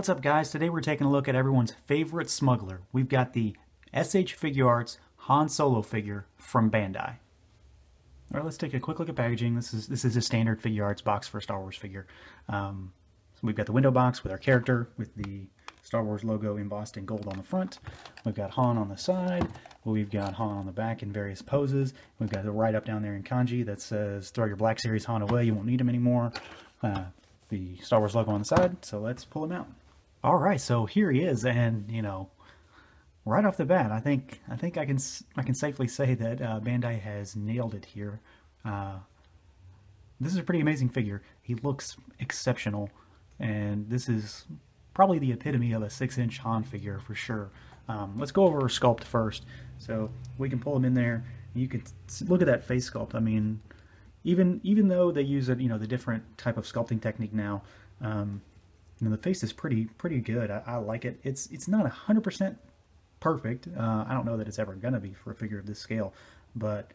What's up, guys? Today we're taking a look at everyone's favorite smuggler. We've got the SH Figuarts Han Solo figure from Bandai. All right, let's take a quick look at packaging. This is a standard Figuarts box for a Star Wars figure. So we've got the window box with our character with the Star Wars logo embossed in gold on the front. We've got Han on the side. We've got Han on the back in various poses. We've got the write-up down there in kanji that says, "Throw your Black Series Han away, you won't need him anymore." The Star Wars logo on the side, so let's pull him out. All right, so here he is, and right off the bat, I think I can safely say that Bandai has nailed it here. This is a pretty amazing figure. He looks exceptional, and this is probably the epitome of a 6-inch Han figure for sure. Let's go over sculpt first. So we can pull him in there. You can look at that face sculpt. I mean, even though they use the different type of sculpting technique now. The face is pretty good. I like it. It's not 100% perfect. I don't know that it's ever gonna be for a figure of this scale, but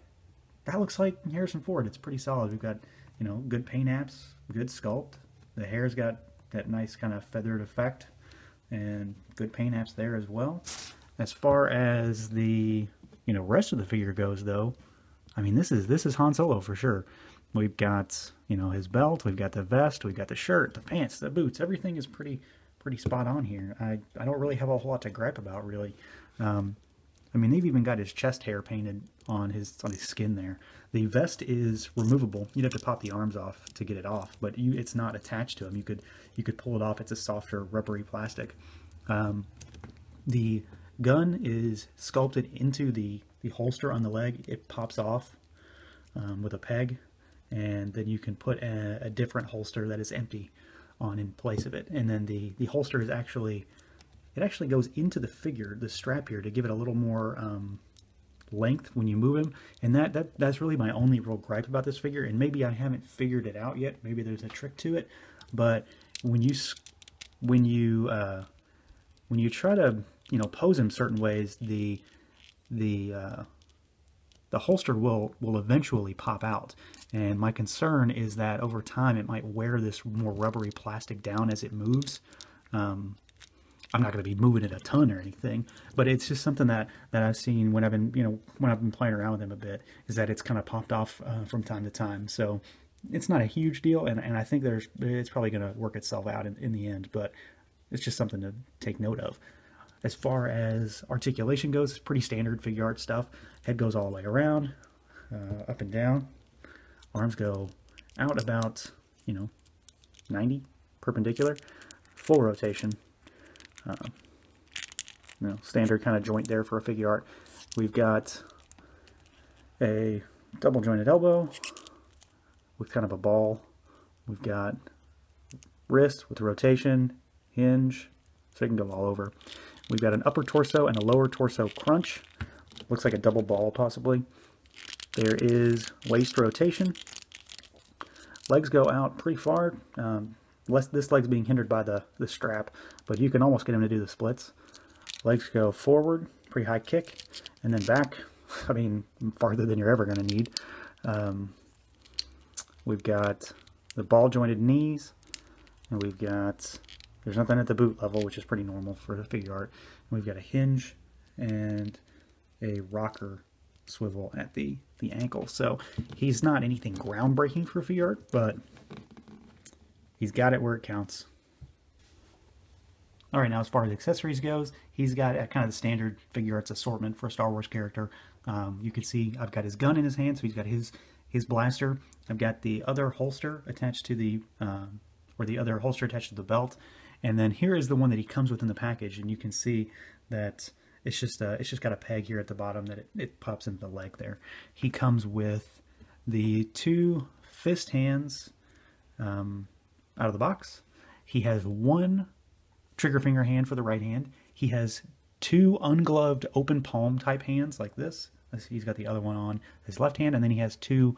that looks like Harrison Ford. It's pretty solid. We've got good paint apps, good sculpt. The hair's got that nice kind of feathered effect, and good paint apps there as well. As far as the rest of the figure goes, though, I mean this is Han Solo for sure. We've got his belt, we've got the vest, we've got the shirt, the pants, the boots. Everything is pretty spot on here. I don't really have a whole lot to gripe about, really. I mean, they've even got his chest hair painted on his skin there. The vest is removable. You'd have to pop the arms off to get it off, but it's not attached to him. You could pull it off. It's a softer, rubbery plastic. The gun is sculpted into the holster on the leg. It pops off with a peg, and then you can put a different holster that is empty on in place of it. And then the holster is actually goes into the figure, the strap here, to give it a little more length when you move him. And that's really my only real gripe about this figure. And maybe I haven't figured it out yet. Maybe there's a trick to it. But when you try to pose him certain ways, the holster will eventually pop out, and my concern is that over time it might wear this more rubbery plastic down as it moves. I'm not going to be moving it a ton or anything, but it's just something that I've seen when I've been playing around with him a bit, is that it's kind of popped off from time to time. So it's not a huge deal, and I think it's probably going to work itself out in the end, but it's just something to take note of. As far as articulation goes, it's pretty standard Figuarts stuff. Head goes all the way around, up and down. Arms go out about 90 perpendicular, full rotation. Standard kind of joint there for a Figuart. We've got a double jointed elbow with kind of a ball. We've got wrist with rotation, hinge, so it can go all over. We've got an upper torso and a lower torso crunch. Looks like a double ball, possibly. There is waist rotation. Legs go out pretty far. This leg's being hindered by the strap, but you can almost get him to do the splits. Legs go forward, pretty high kick, and then back. I mean, farther than you're ever going to need. We've got the ball jointed knees, and there's nothing at the boot level, which is pretty normal for a Figuart. We've got a hinge and a rocker swivel at the ankle. So he's not anything groundbreaking for a Figuart, but he's got it where it counts. All right, now as far as accessories goes, he's got kind of the standard Figuarts assortment for a Star Wars character. You can see I've got his gun in his hand, so he's got his blaster. I've got the other holster attached to the belt. And then here is the one that he comes with in the package, and you can see that it's just got a peg here at the bottom that it pops into the leg there. He comes with the 2 fist hands out of the box. He has 1 trigger finger hand for the right hand. He has 2 ungloved open palm type hands like this. He's got the other one on his left hand, and then he has 2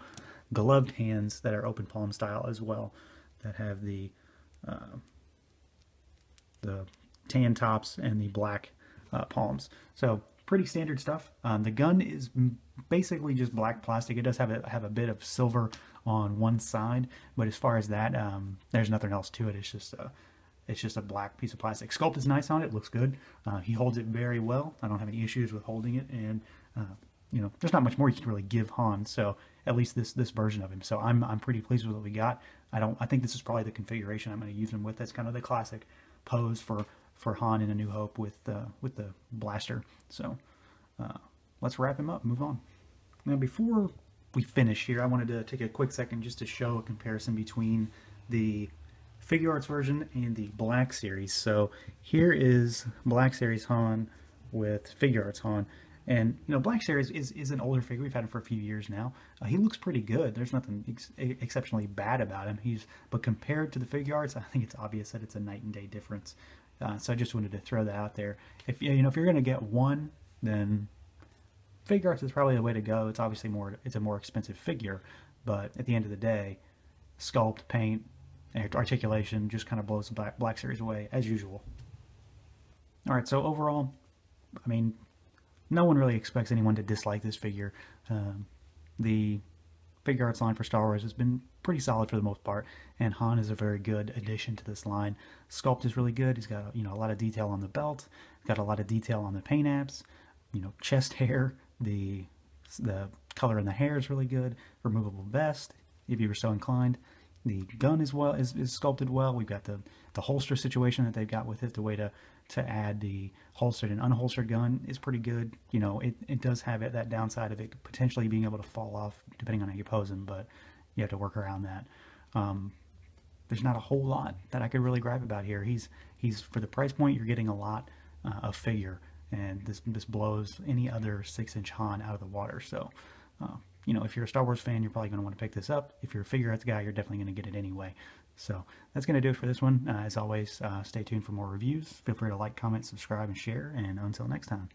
gloved hands that are open palm style as well, that have the tan tops and the black palms. So pretty standard stuff. The gun is basically just black plastic. It does have a bit of silver on one side, but as far as that, there's nothing else to it. It's just It's just a black piece of plastic. Sculpt is nice on it. Looks good. He holds it very well. I don't have any issues with holding it, and you know, there's not much more you can really give Han. So at least this version of him. So I'm pretty pleased with what we got. I think this is probably the configuration I'm going to use him with. That's kind of the classic pose for Han in A New Hope with the blaster. So let's wrap him up. Move on. Now before we finish here, I wanted to take a quick second just to show a comparison between the Figuarts version and the Black Series. So here is Black Series Han with Figuarts Han. And, you know, Black Series is an older figure. We've had him for a few years now. He looks pretty good. There's nothing exceptionally bad about him. But compared to the Figuarts, I think it's obvious that it's a night and day difference. So I just wanted to throw that out there. If you know, if you're going to get one, then Figuarts is probably the way to go. It's obviously it's a more expensive figure, but at the end of the day, sculpt, paint, articulation just kind of blows the Black Series away as usual. All right, so overall, I mean, no one really expects anyone to dislike this figure. The Figuarts line for Star Wars has been pretty solid for the most part, and Han is a very good addition to this line. Sculpt is really good. He's got, you know, a lot of detail on the belt. He's got a lot of detail on the paint apps. You know, chest hair. The color in the hair is really good. Removable vest, if you were so inclined. The gun is sculpted well. We've got the holster situation that they've got with it. The way to add the holstered and unholstered gun is pretty good. You know, it does have that downside of it potentially being able to fall off depending on how you pose him, but you have to work around that. There's not a whole lot that I could really gripe about here. He's for the price point, you're getting a lot of figure, and this blows any other 6-inch Han out of the water. So, you know, if you're a Star Wars fan, you're probably going to want to pick this up. If you're a Figuarts guy, you're definitely going to get it anyway. So that's going to do it for this one. As always, stay tuned for more reviews. Feel free to like, comment, subscribe, and share. And until next time.